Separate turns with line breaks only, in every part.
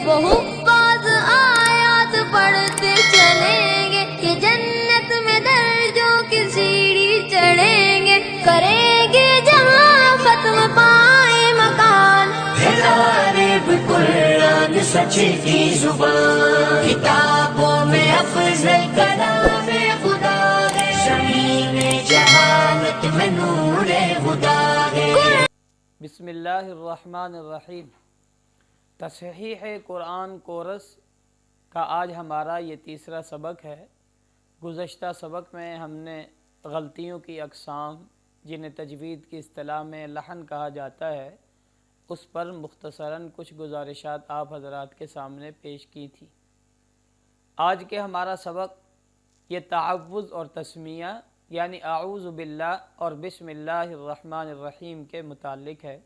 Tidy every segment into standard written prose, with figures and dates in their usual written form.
وہ حفاظ آیات پڑھتے چلیں گے، کہ جنت میں درجوں کی سیڑھی چڑھیں گے، کریں گے جہاں ختم پائے مکان، قرآن سچ کی زبان، کتابوں میں افضل کلام خدا ہے، زمین جہالت میں نور خدا ہے۔
بسم اللہ الرحمن الرحیم۔ تصحیح قرآن کورس کا آج ہمارا یہ تیسرا سبق ہے۔ گزشتہ سبق میں ہم نے غلطیوں کی اقسام، جنہیں تجوید کی اصطلاح میں لحن کہا جاتا ہے، اس پر مختصراً کچھ گزارشات آپ حضرات کے سامنے پیش کی تھی۔ آج کے ہمارا سبق یہ تعوذ اور تسمیہ یعنی اعوذ باللہ اور بسم اللہ الرحمن الرحیم کے متعلق ہے،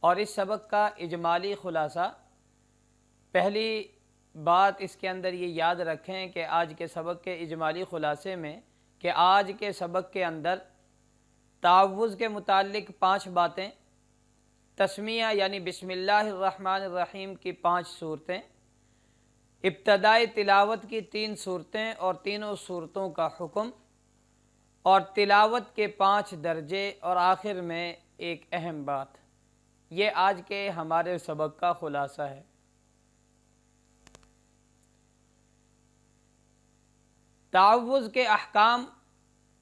اور اس سبق کا اجمالی خلاصہ، پہلی بات اس کے اندر یہ یاد رکھیں کہ آج کے سبق کے اجمالی خلاصے میں کہ آج کے سبق کے اندر تعوذ کے متعلق 5 باتیں، تسمیہ یعنی بسم اللہ الرحمن الرحیم کی 5 صورتیں، ابتدائی تلاوت کی 3 صورتیں اور تینوں صورتوں کا حکم، اور تلاوت کے 5 درجے، اور آخر میں ایک اہم بات، یہ آج کے ہمارے سبق کا خلاصہ ہے۔ تعوذ کے احکام،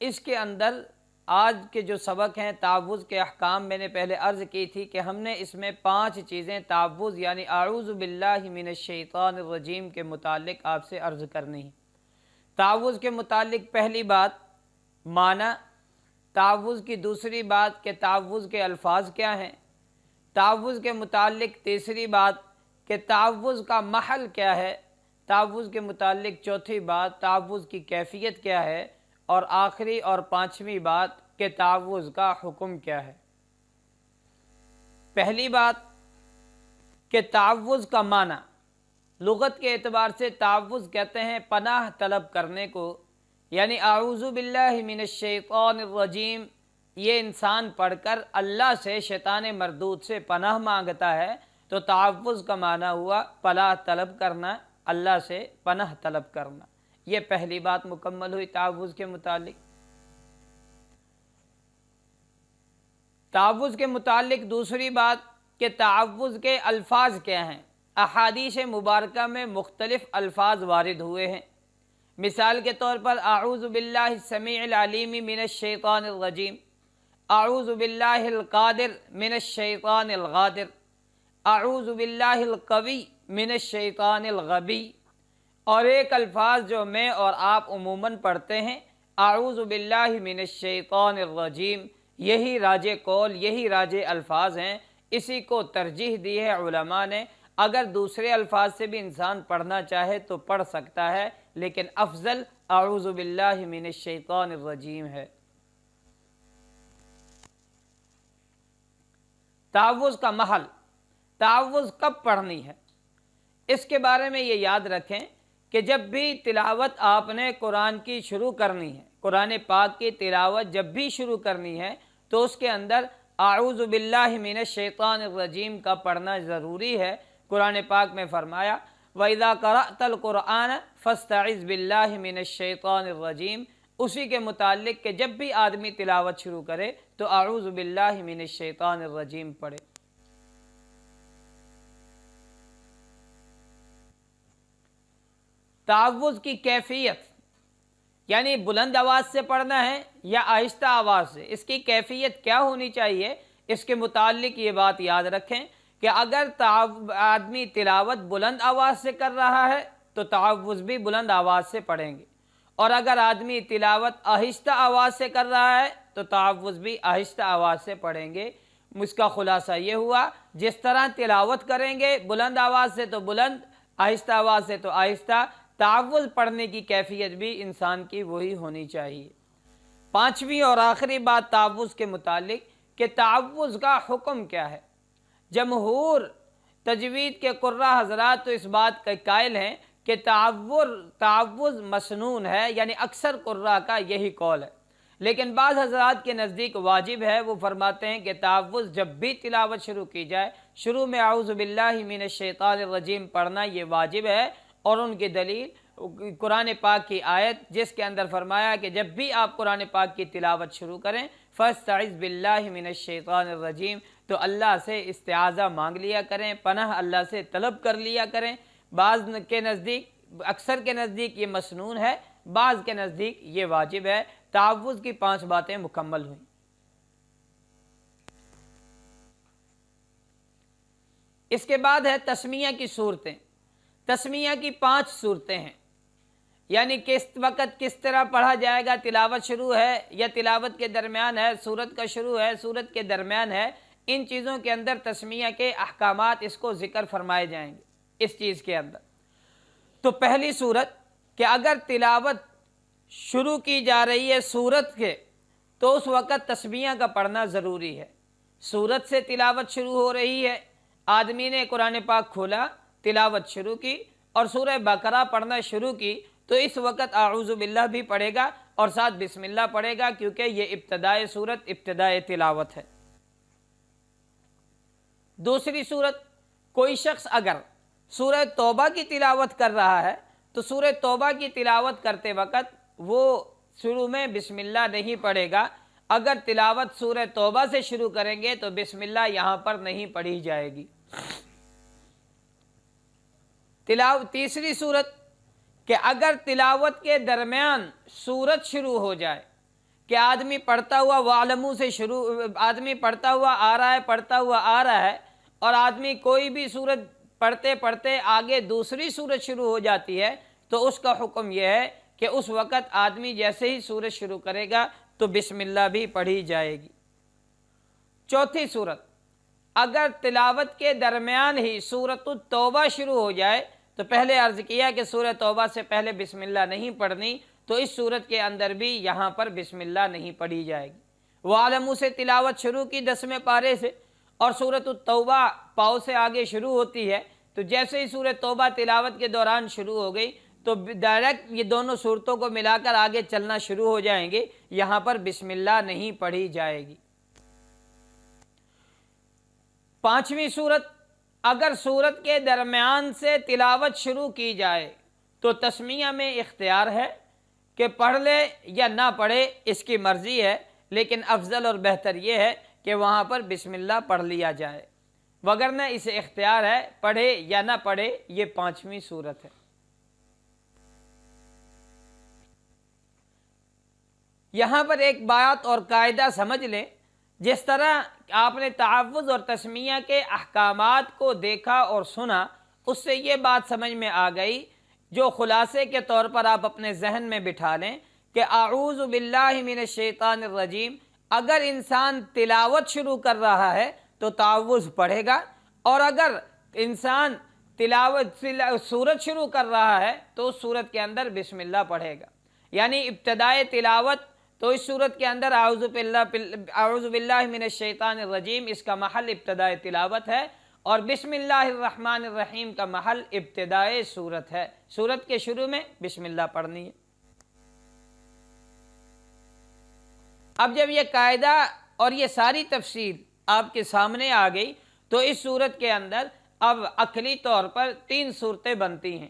اس کے اندر آج کے جو سبق ہیں تعوذ کے احکام، میں نے پہلے عرض کی تھی کہ ہم نے اس میں 5 چیزیں تعوذ یعنی اعوذ باللہ من الشیطان الرجیم کے متعلق آپ سے عرض کرنی ہے۔ تعوذ کے متعلق پہلی بات معنی، تعوذ کی دوسری بات کہ تعوذ کے الفاظ کیا ہیں، تعوذ کے متعلق تیسری بات کہ تعوذ کا محل کیا ہے، تعوذ کے متعلق چوتھی بات تعوذ کی کیفیت کیا ہے، اور آخری اور 5ویں بات کہ تعوذ کا حکم کیا ہے۔ پہلی بات کہ تعوذ کا معنی، لغت کے اعتبار سے تعوذ کہتے ہیں پناہ طلب کرنے کو، یعنی اعوذ باللہ من الشیطان الرجیم، یہ انسان پڑھ کر اللہ سے شیطان مردود سے پناہ مانگتا ہے، تو تعوذ کا معنی ہوا پناہ طلب کرنا، اللہ سے پناہ طلب کرنا۔ یہ پہلی بات مکمل ہوئی تعوذ کے متعلق۔ تعوذ کے متعلق دوسری بات کہ تعوذ کے الفاظ کیا ہیں۔ احادیث مبارکہ میں مختلف الفاظ وارد ہوئے ہیں۔ مثال کے طور پر اعوذ باللہ السمیع العلیم من الشیطان الرجیم، اعوذ باللہ القادر من الشیطان الغادر، اعوذ باللہ القوی من الشیطان الغبی، اور ایک الفاظ جو میں اور آپ عموماً پڑھتے ہیں اعوذ باللہ من الشیطان الرجیم، یہی راجح قول، یہی راجح الفاظ ہیں، اسی کو ترجیح دی ہے علماء نے۔ اگر دوسرے الفاظ سے بھی انسان پڑھنا چاہے تو پڑھ سکتا ہے، لیکن افضل اعوذ باللہ من الشیطان الرجیم ہے۔ تعوذ کا محل، تعوذ کب پڑھنی ہے، اس کے بارے میں یہ یاد رکھیں کہ جب بھی تلاوت آپ نے قرآن کی شروع کرنی ہے، قرآن پاک کی تلاوت جب بھی شروع کرنی ہے تو اس کے اندر اعوذ باللہ من الشیطان الرجیم کا پڑھنا ضروری ہے۔ قرآن پاک میں فرمایا وَإِذَا قَرَأْتَ الْقُرْآنَ فَاسْتَعِذْ بِاللَّهِ مِنَ الشَّيْطَانِ الرَّجِيمِ، اسی کے متعلق کہ جب بھی آدمی تلاوت شروع کرے تو اعوذ باللہ من الشیطان الرجیم پڑھے۔ تعوذ کی کیفیت، یعنی بلند آواز سے پڑھنا ہے یا آہستہ آواز سے، اس کی کیفیت کیا ہونی چاہیے، اس کے متعلق یہ بات یاد رکھیں کہ اگر آدمی تلاوت بلند آواز سے کر رہا ہے تو تعوذ بھی بلند آواز سے پڑھیں گے، اور اگر آدمی تلاوت آہستہ آواز سے کر رہا ہے تو تعوذ بھی آہستہ آواز سے پڑھیں گے۔ اس کا خلاصہ یہ ہوا، جس طرح تلاوت کریں گے بلند آواز سے تو بلند، آہستہ آواز سے تو آہستہ، تعوذ پڑھنے کی کیفیت بھی انسان کی وہی ہونی چاہیے۔ 5ویں اور آخری بات تعوذ کے متعلق کہ تعوذ کا حکم کیا ہے۔ جمہور تجوید کے قراء حضرات تو اس بات کے قائل ہیں کہ تعوذ مسنون ہے، یعنی اکثر قراء کا یہی قول ہے، لیکن بعض حضرات کے نزدیک واجب ہے، وہ فرماتے ہیں کہ تعوذ جب بھی تلاوت شروع کی جائے شروع میں اعوذ باللہ من الشیطان الرجیم پڑھنا یہ واجب ہے، اور ان کی دلیل قرآن پاک کی آیت جس کے اندر فرمایا کہ جب بھی آپ قرآن پاک کی تلاوت شروع کریں فاستعذ باللہ من الشیطان الرجیم، تو اللہ سے استعاذہ مانگ لیا کریں، پناہ اللہ سے طلب کر لیا کریں۔ بعض کے نزدیک، اکثر کے نزدیک یہ مسنون ہے، بعض کے نزدیک یہ واجب ہے۔ تعوذ کی 5 باتیں مکمل ہوئیں۔ اس کے بعد ہے تسمیہ کی صورتیں۔ تسمیہ کی 5 صورتیں ہیں، یعنی کس وقت کس طرح پڑھا جائے گا، تلاوت شروع ہے یا تلاوت کے درمیان ہے، سورت کا شروع ہے، سورت کے درمیان ہے، ان چیزوں کے اندر تسمیہ کے احکامات اس کو ذکر فرمائے جائیں گے اس چیز کے اندر۔ تو پہلی صورت کہ اگر تلاوت شروع کی جا رہی ہے سورت کے تو اس وقت تسمیہ کا پڑھنا ضروری ہے۔ سورت سے تلاوت شروع ہو رہی ہے، آدمی نے قرآن پاک کھولا، تلاوت شروع کی اور سورہ بقرہ پڑھنا شروع کی تو اس وقت اعوذ باللہ بھی پڑھے گا اور ساتھ بسم اللہ پڑھے گا، کیونکہ یہ ابتدائے سورت، ابتدائے تلاوت ہے۔ دوسری صورت، کوئی شخص اگر سورہ توبہ کی تلاوت کر رہا ہے تو سورہ توبہ کی تلاوت کرتے وقت وہ شروع میں بسم اللہ نہیں پڑھے گا۔ اگر تلاوت سورہ توبہ سے شروع کریں گے تو بسم اللہ یہاں پر نہیں پڑھی جائے گی۔ تیسری صورت کہ اگر تلاوت کے درمیان سورت شروع ہو جائے کہ آدمی پڑھتا ہوا وَعْلَمُوا سے شروع، آدمی پڑھتا ہوا آ رہا ہے اور آدمی کوئی بھی سورت پڑھتے پڑھتے آگے دوسری سورت شروع ہو جاتی ہے تو اس کا حکم یہ ہے کہ اس وقت آدمی جیسے ہی سورت شروع کرے گا تو بسم اللہ بھی پڑھی جائے گی۔ چوتھی صورت، اگر تلاوت کے درمیان ہی سورۃ التوبہ شروع ہو جائے تو پہلے عرض کیا کہ سورہ توبہ سے پہلے بسم اللہ نہیں پڑھنی، تو اس صورت کے اندر بھی یہاں پر بسم اللہ نہیں پڑھی جائے گی۔ وَعْلَمُوا سے تلاوت شروع کی 10ویں پارے سے اور سورۃ التوبہ پاؤ سے آگے شروع ہوتی ہے، تو جیسے ہی سورہ توبہ تلاوت کے دوران شروع ہو گئی تو ڈائریکٹ یہ دونوں صورتوں کو ملا کر آگے چلنا شروع ہو جائیں گے، یہاں پر بسم اللہ نہیں پڑھی جائے گی۔ 5ویں صورت، اگر سورت کے درمیان سے تلاوت شروع کی جائے تو تسمیہ میں اختیار ہے کہ پڑھ لے یا نہ پڑھے، اس کی مرضی ہے، لیکن افضل اور بہتر یہ ہے کہ وہاں پر بسم اللہ پڑھ لیا جائے، وگرنہ اسے اختیار ہے پڑھے یا نہ پڑھے۔ یہ 5ویں صورت ہے۔ یہاں پر ایک بات اور قاعدہ سمجھ لیں، جس طرح آپ نے تعوذ اور تسمیہ کے احکامات کو دیکھا اور سنا، اس سے یہ بات سمجھ میں آ گئی جو خلاصے کے طور پر آپ اپنے ذہن میں بٹھا لیں کہ اعوذ باللہ من الشیطان الرجیم، اگر انسان تلاوت شروع کر رہا ہے تو تعوذ پڑھے گا، اور اگر انسان سورت شروع کر رہا ہے تو اس سورت کے اندر بسم اللہ پڑھے گا۔ یعنی ابتدائے تلاوت تو اس صورت کے اندر اعوذ باللہ من الشیطان الرجیم اس کا محل ابتدائے تلاوت ہے، اور بسم اللہ الرحمن الرحیم کا محل ابتدائے سورت ہے۔ سورت کے شروع میں بسم اللہ پڑھنی ہے۔ اب جب یہ قاعدہ اور یہ ساری تفصیل آپ کے سامنے آ گئی تو اس صورت کے اندر اب عقلی طور پر 3 صورتیں بنتی ہیں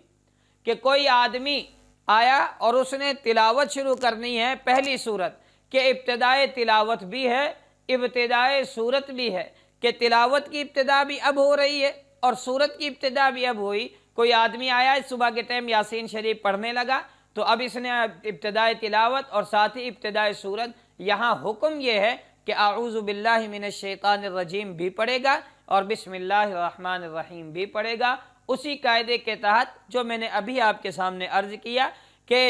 کہ کوئی آدمی آیا اور اس نے تلاوت شروع کرنی ہے۔ پہلی صورت کہ ابتدائے تلاوت بھی ہے، ابتدائے سورت بھی ہے، کہ تلاوت کی ابتدا بھی اب ہو رہی ہے اور سورت کی ابتدا بھی اب ہوئی۔ کوئی آدمی آیا صبح کے ٹائم یاسین شریف پڑھنے لگا تو اب اس نے ابتدائے تلاوت اور ساتھ ہی ابتدائے سورت، یہاں حکم یہ ہے کہ اعوذ باللہ من الشیطان الرجیم بھی پڑھے گا اور بسم اللہ الرحمن الرحیم بھی پڑھے گا، اسی قاعدے کے تحت جو میں نے ابھی آپ کے سامنے عرض کیا کہ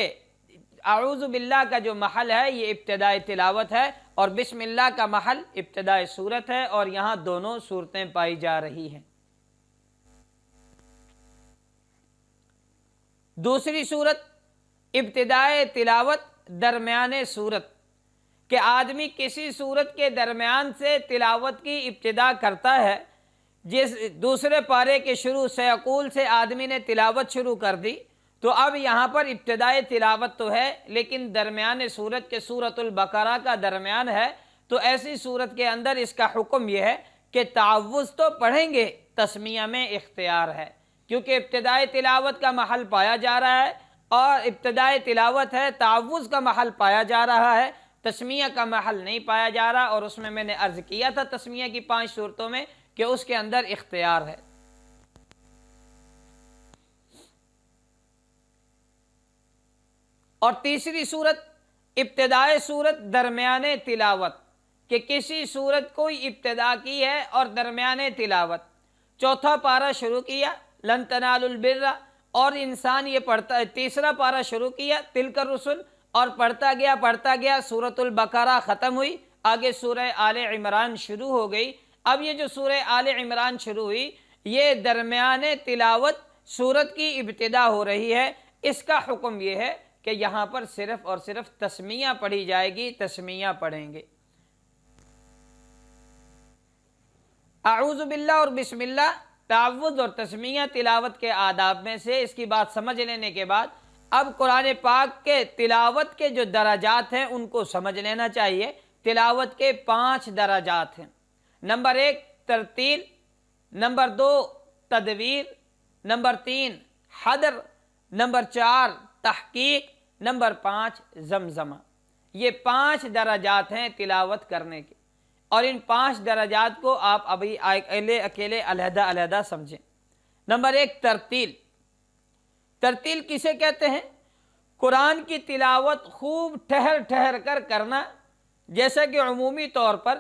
اعوذ باللہ کا جو محل ہے یہ ابتدائے تلاوت ہے اور بسم اللہ کا محل ابتدائے سورت ہے، اور یہاں دونوں صورتیں پائی جا رہی ہیں۔ دوسری صورت ابتدائے تلاوت درمیانے سورت، کہ آدمی کسی سورت کے درمیان سے تلاوت کی ابتدا کرتا ہے۔ جس دوسرے پارے کے شروع سیقول سے آدمی نے تلاوت شروع کر دی تو اب یہاں پر ابتدائے تلاوت تو ہے، لیکن درمیان سورت کے سورۃ البقرہ کا درمیان ہے، تو ایسی صورت کے اندر اس کا حکم یہ ہے کہ تعوذ تو پڑھیں گے، تسمیہ میں اختیار ہے، کیونکہ ابتدائے تلاوت کا محل پایا جا رہا ہے، اور ابتدائے تلاوت ہے، تعوذ کا محل پایا جا رہا ہے، تسمیہ کا محل نہیں پایا جا رہا، اور اس میں نے عرض کیا تھا تسمیہ کی 5 صورتوں میں کہ اس کے اندر اختیار ہے۔ اور تیسری صورت ابتدائے صورت درمیان تلاوت، کہ کسی صورت کو ابتدا کی ہے اور درمیان تلاوت، چوتھا پارہ شروع کیا لن تنالوا البر، اور انسان یہ پڑھتا ہے، تیسرا پارہ شروع کیا تلک الرسل، اور پڑھتا گیا سورۃ البقرہ ختم ہوئی، آگے سورہ آل عمران شروع ہو گئی۔ اب یہ جو سورہ آل عمران شروع ہوئی، یہ درمیان تلاوت سورت کی ابتدا ہو رہی ہے، اس کا حکم یہ ہے کہ یہاں پر صرف اور صرف تسمیہ پڑھی جائے گی، تسمیہ پڑھیں گے۔ اعوذ باللہ اور بسم اللہ تعوذ اور تسمیہ تلاوت کے آداب میں سے، اس کی بات سمجھ لینے کے بعد اب قرآن پاک کے تلاوت کے جو درجات ہیں ان کو سمجھ لینا چاہیے۔ تلاوت کے 5 درجات ہیں۔ نمبر 1 ترتیل، نمبر 2 تدویر، نمبر 3 حدر، نمبر 4 تحقیق، نمبر 5 زمزمہ۔ یہ 5 درجات ہیں تلاوت کرنے کے، اور ان 5 درجات کو آپ ابھی اکیلے علیحدہ علیحدہ سمجھیں۔ نمبر 1 ترتیل۔ ترتیل کسے کہتے ہیں؟ قرآن کی تلاوت خوب ٹھہر ٹھہر کر کرنا، جیسا کہ عمومی طور پر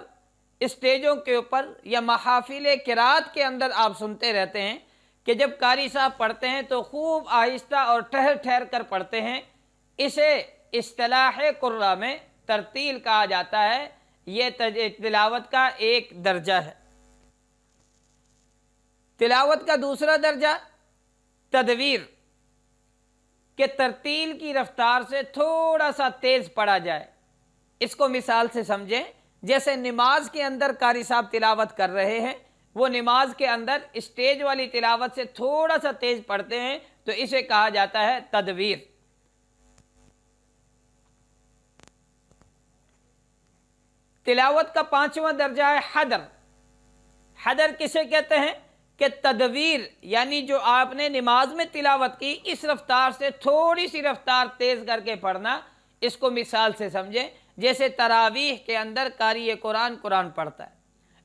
اسٹیجوں کے اوپر یا محافل قرات کے اندر آپ سنتے رہتے ہیں کہ جب قاری صاحب پڑھتے ہیں تو خوب آہستہ اور ٹھہر ٹھہر کر پڑھتے ہیں، اسے اصطلاح قراء میں ترتیل کہا جاتا ہے۔ یہ تلاوت کا ایک درجہ ہے۔ تلاوت کا دوسرا درجہ تدویر، کہ ترتیل کی رفتار سے تھوڑا سا تیز پڑھا جائے۔ اس کو مثال سے سمجھیں، جیسے نماز کے اندر قاری صاحب تلاوت کر رہے ہیں، وہ نماز کے اندر اسٹیج والی تلاوت سے تھوڑا سا تیز پڑھتے ہیں، تو اسے کہا جاتا ہے تدویر۔ تلاوت کا 5واں درجہ ہے حدر۔ حدر کسے کہتے ہیں؟ کہ تدویر، یعنی جو آپ نے نماز میں تلاوت کی، اس رفتار سے تھوڑی سی رفتار تیز کر کے پڑھنا۔ اس کو مثال سے سمجھیں، جیسے تراویح کے اندر قاری قرآن پڑھتا ہے،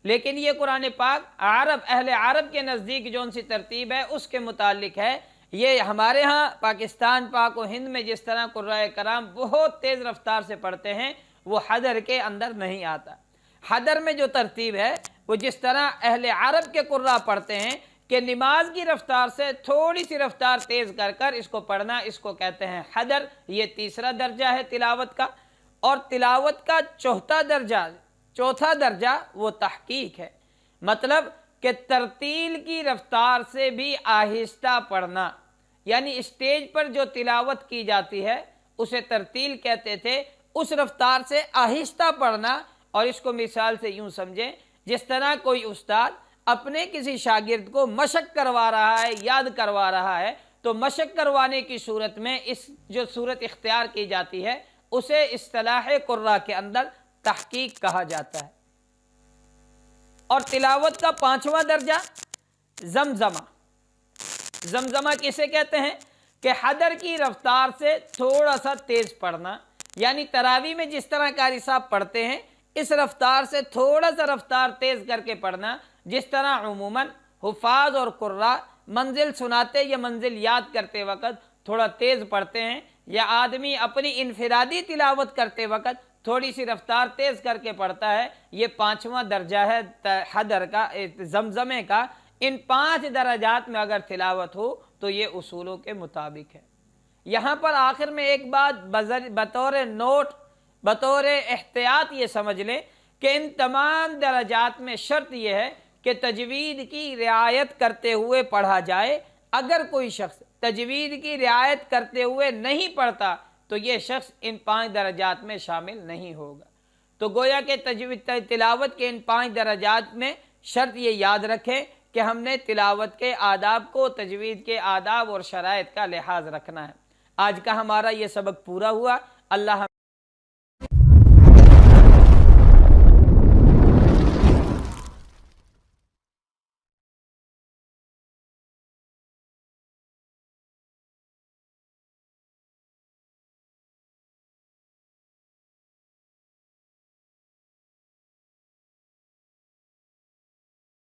لیکن یہ قرآن پاک اہل عرب کے نزدیک جون سی ترتیب ہے اس کے متعلق ہے۔ یہ ہمارے ہاں پاکستان پاک و ہند میں جس طرح قراء کرام بہت تیز رفتار سے پڑھتے ہیں، وہ حدر کے اندر نہیں آتا۔ حدر میں جو ترتیب ہے وہ جس طرح اہل عرب کے قراء پڑھتے ہیں کہ نماز کی رفتار سے تھوڑی سی رفتار تیز کر کر اس کو پڑھنا، اس کو کہتے ہیں حدر۔ یہ تیسرا درجہ ہے تلاوت کا۔ اور تلاوت کا چوتھا درجہ وہ تحقیق ہے، مطلب کہ ترتیل کی رفتار سے بھی آہستہ پڑھنا، یعنی اسٹیج پر جو تلاوت کی جاتی ہے اسے ترتیل کہتے تھے، اس رفتار سے آہستہ پڑھنا۔ اور اس کو مثال سے یوں سمجھیں، جس طرح کوئی استاد اپنے کسی شاگرد کو مشق کروا رہا ہے، یاد کروا رہا ہے، تو مشق کروانے کی صورت میں اس جو صورت اختیار کی جاتی ہے اسے اصطلاح قراء کے اندر تحقیق کہا جاتا ہے۔ اور تلاوت کا 5واں درجہ زمزمہ۔ زمزمہ کسے کہتے ہیں؟ کہ حدر کی رفتار سے تھوڑا سا تیز پڑھنا، یعنی تراویح میں جس طرح قاری صاحب پڑھتے ہیں اس رفتار سے تھوڑا سا رفتار تیز کر کے پڑھنا، جس طرح عموماً حفاظ اور قراء منزل سناتے یا منزل یاد کرتے وقت تھوڑا تیز پڑھتے ہیں، یا آدمی اپنی انفرادی تلاوت کرتے وقت تھوڑی سی رفتار تیز کر کے پڑھتا ہے۔ یہ 5واں درجہ ہے حدر کا، زمزمے کا۔ ان 5 درجات میں اگر تلاوت ہو تو یہ اصولوں کے مطابق ہے۔ یہاں پر آخر میں ایک بات بطور نوٹ، بطور احتیاط یہ سمجھ لیں کہ ان تمام درجات میں شرط یہ ہے کہ تجوید کی رعایت کرتے ہوئے پڑھا جائے۔ اگر کوئی شخص تجوید کی رعایت کرتے ہوئے نہیں پڑھتا تو یہ شخص ان 5 درجات میں شامل نہیں ہوگا۔ تو گویا کہ تلاوت کے ان 5 درجات میں شرط یہ یاد رکھیں کہ ہم نے تلاوت کے آداب کو، تجوید کے آداب اور شرائط کا لحاظ رکھنا ہے۔ آج کا ہمارا یہ سبق پورا ہوا۔ اللہ